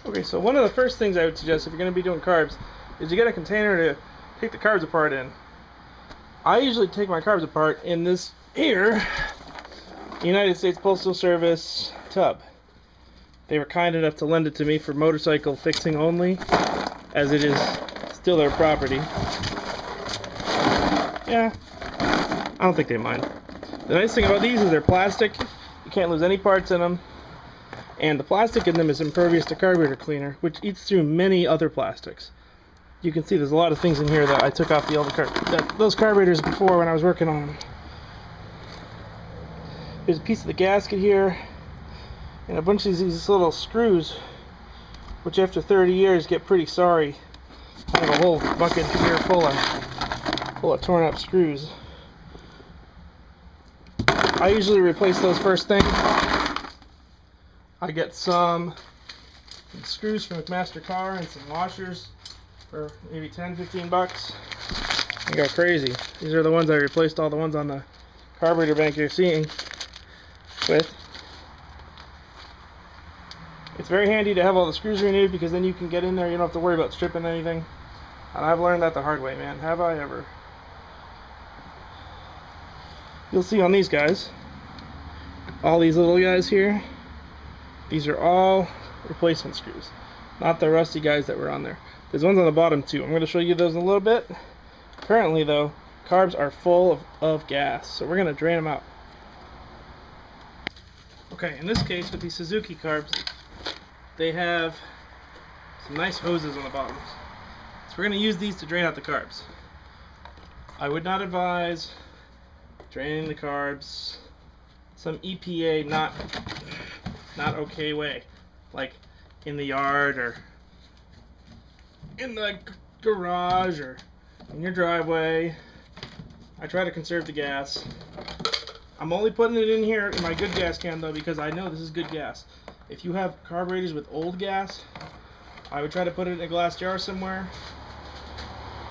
Okay, so one of the first things I would suggest if you're going to be doing carbs is you get a container to take the carbs apart in. I usually take my carbs apart in this here United States Postal Service tub. They were kind enough to lend it to me for motorcycle fixing only, as it is still their property. Yeah, I don't think they mind. The nice thing about these is they're plastic. You can't lose any parts in them. And the plastic in them is impervious to carburetor cleaner, which eats through many other plastics. You can see there's a lot of things in here that I took off the old those carburetors before when I was working on them. There's a piece of the gasket here, and a bunch of these little screws, which after 30 years get pretty sorry. I have a whole bucket here full of torn up screws. I usually replace those first thing. I get some screws from McMaster Car and some washers for maybe 10-15 bucks. They go crazy. These are the ones I replaced all the ones on the carburetor bank you're seeing with. It's very handy to have all the screws renewed because then you can get in there, you don't have to worry about stripping anything. And I've learned that the hard way, man. Have I ever? You'll see on these guys, all these little guys here, these are all replacement screws, not the rusty guys that were on there. There's ones on the bottom too. I'm going to show you those in a little bit. Currently though, carbs are full of gas, so we're going to drain them out. Okay, in this case with these Suzuki carbs, they have some nice hoses on the bottoms. So we're going to use these to drain out the carbs. I would not advise draining the carbs some EPA not okay way, like in the yard or in the garage or in your driveway. I try to conserve the gas. I'm only putting it in here in my good gas can though because I know this is good gas. If you have carburetors with old gas, I would try to put it in a glass jar somewhere,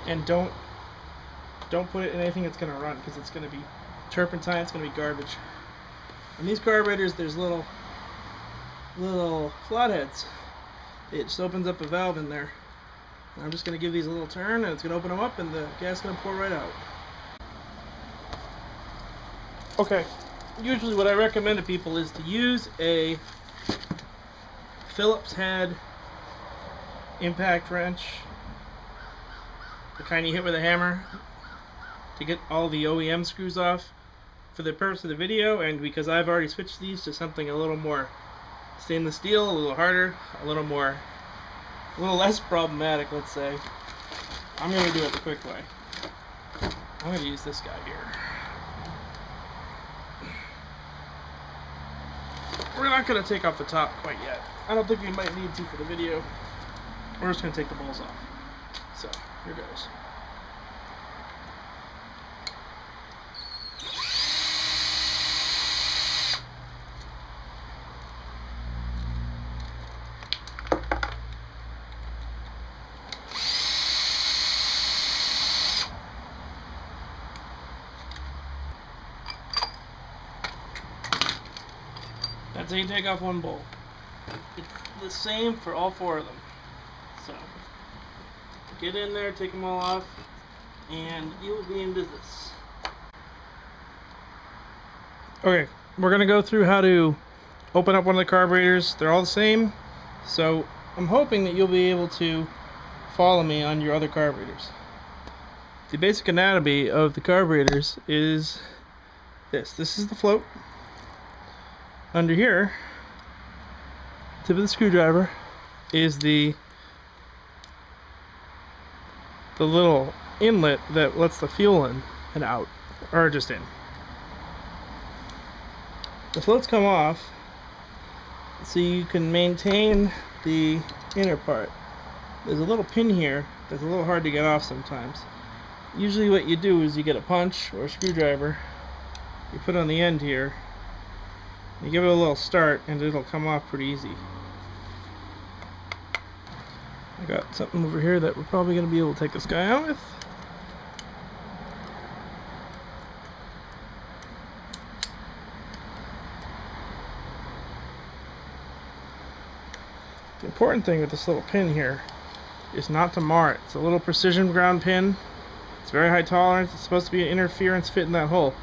and don't put it in anything that's going to run because it's going to be turpentine, it's going to be garbage. In these carburetors there's little flatheads. It just opens up a valve in there. I'm just going to give these a little turn and it's going to open them up and the gas is going to pour right out. Okay, usually what I recommend to people is to use a Phillips head impact wrench, the kind you hit with a hammer, to get all the OEM screws off for the purpose of the video, and because I've already switched these to something a little more stainless steel, a little harder, a little less problematic, let's say. I'm going to do it the quick way. I'm going to use this guy here. We're not going to take off the top quite yet. I don't think we might need to for the video. We're just going to take the bowls off. So, here goes. That's how you take off one bowl. It's the same for all four of them. So, get in there, take them all off, and you'll be in business. Okay, we're going to go through how to open up one of the carburetors. They're all the same, so I'm hoping that you'll be able to follow me on your other carburetors. The basic anatomy of the carburetors is this. This is the float. Under here, tip of the screwdriver, is the little inlet that lets the fuel in and out, or just in. The floats come off so you can maintain the inner part. There's a little pin here that's a little hard to get off sometimes. Usually what you do is you get a punch or a screwdriver, you put it on the end here, you give it a little start and it'll come off pretty easy. I got something over here that we're probably going to be able to take this guy out with. You can important thing with this little pin here is not to mar it. It's a little precision ground pin. It's very high tolerance. It's supposed to be an interference fit in that hole.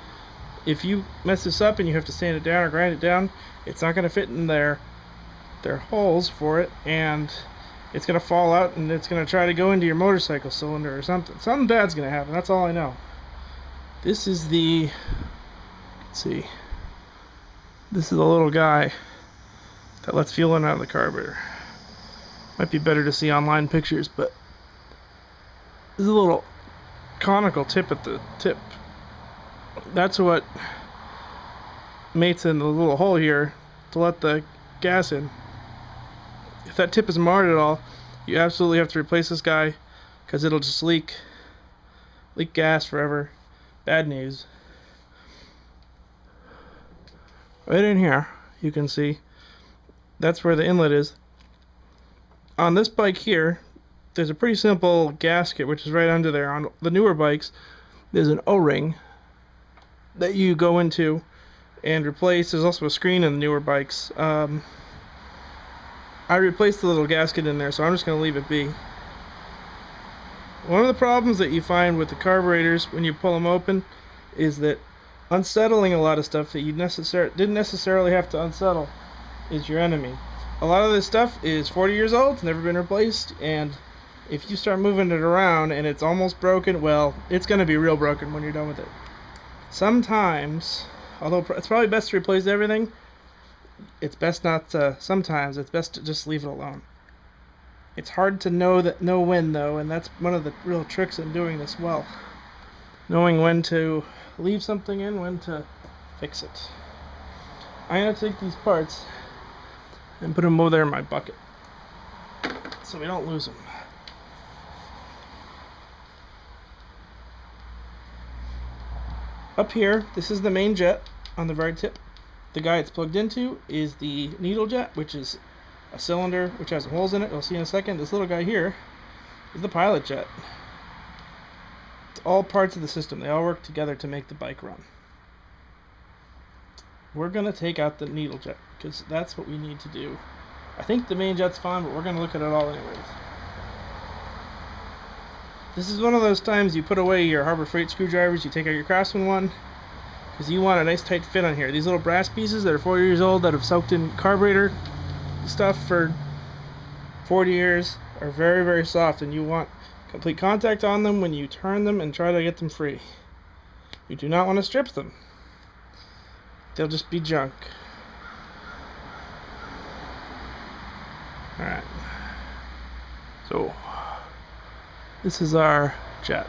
If you mess this up and you have to sand it down or grind it down, it's not going to fit in their holes for it, and it's going to fall out, and it's going to try to go into your motorcycle cylinder or something. Something bad's going to happen. That's all I know. This is the, let's see, this is a little guy that lets fuel in out of the carburetor. Might be better to see online pictures, but there's a little conical tip at the tip. That's what mates in the little hole here to let the gas in. If that tip is marred at all, you absolutely have to replace this guy, because it'll just leak gas forever. Bad news. Right in here, you can see that's where the inlet is. On this bike here, there's a pretty simple gasket which is right under there. On the newer bikes, there's an O-ring that you go into and replace. There's also a screen in the newer bikes. I replaced the little gasket in there, so I'm just going to leave it be. One of the problems that you find with the carburetors when you pull them open is that unsettling a lot of stuff that you didn't necessarily have to unsettle is your enemy. A lot of this stuff is 40 years old, it's never been replaced, and if you start moving it around and it's almost broken, well, it's going to be real broken when you're done with it. Sometimes, although it's probably best to replace everything, it's best not to. Sometimes it's best to just leave it alone. It's hard to know when though, and that's one of the real tricks in doing this well. Knowing when to leave something in, when to fix it. I'm going to take these parts and put them over there in my bucket so we don't lose them. Up here, this is the main jet on the very tip. The guy it's plugged into is the needle jet, which is a cylinder which has holes in it. You'll see in a second. This little guy here is the pilot jet. It's all parts of the system. They all work together to make the bike run. We're going to take out the needle jet because that's what we need to do. I think the main jet's fine, but we're going to look at it all anyways. This is one of those times you put away your Harbor Freight screwdrivers, you take out your Craftsman one, because you want a nice tight fit on here. These little brass pieces that are 4 years old that have soaked in carburetor stuff for 40 years are very, very soft, and you want complete contact on them when you turn them and try to get them free. You do not want to strip them. They'll just be junk. Alright. So, this is our jet.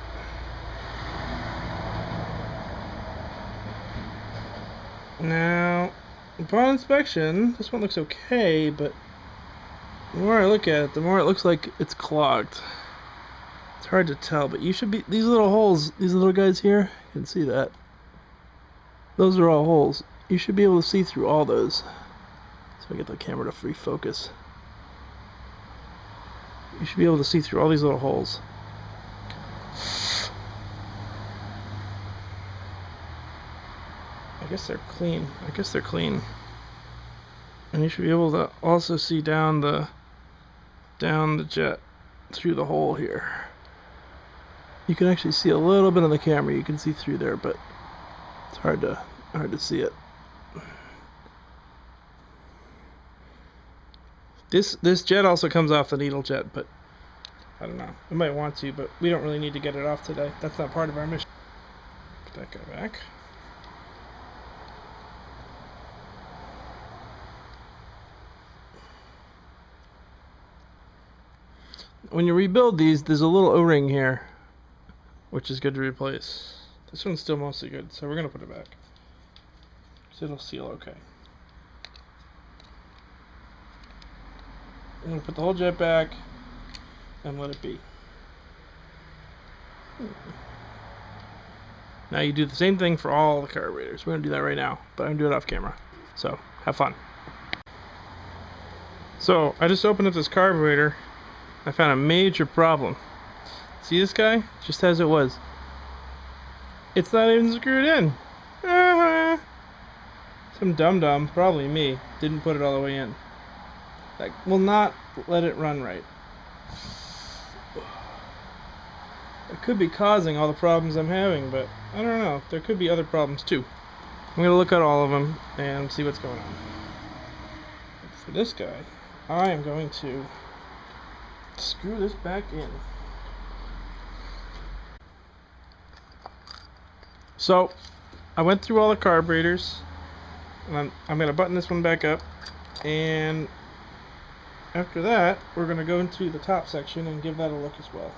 Now, upon inspection, this one looks okay, but the more I look at it, the more it looks like it's clogged. It's hard to tell, but you should be, these little holes, these little guys here, you can see that. Those are all holes. You should be able to see through all those. So I get the camera to free focus. You should be able to see through all these little holes. I guess they're clean. And you should be able to also see down the jet through the hole here. You can actually see a little bit on the camera. You can see through there, but it's hard to see it. This jet also comes off the needle jet, but I don't know. We might want to, but we don't really need to get it off today. That's not part of our mission. Put that guy back. When you rebuild these, there's a little O-ring here, which is good to replace. This one's still mostly good, so we're going to put it back. So it'll seal okay. I'm going to put the whole jet back and let it be. Now you do the same thing for all the carburetors. We're going to do that right now, but I'm going to do it off camera. So, have fun. So, I just opened up this carburetor. I found a major problem. See this guy? Just as it was. It's not even screwed in. Some dum-dum, probably me, didn't put it all the way in. that will not let it run right. It could be causing all the problems I'm having, but I don't know. There could be other problems too. I'm going to look at all of them and see what's going on. For this guy, I am going to screw this back in. So, I went through all the carburetors, and I'm going to button this one back up, and after that, we're going to go into the top section and give that a look as well.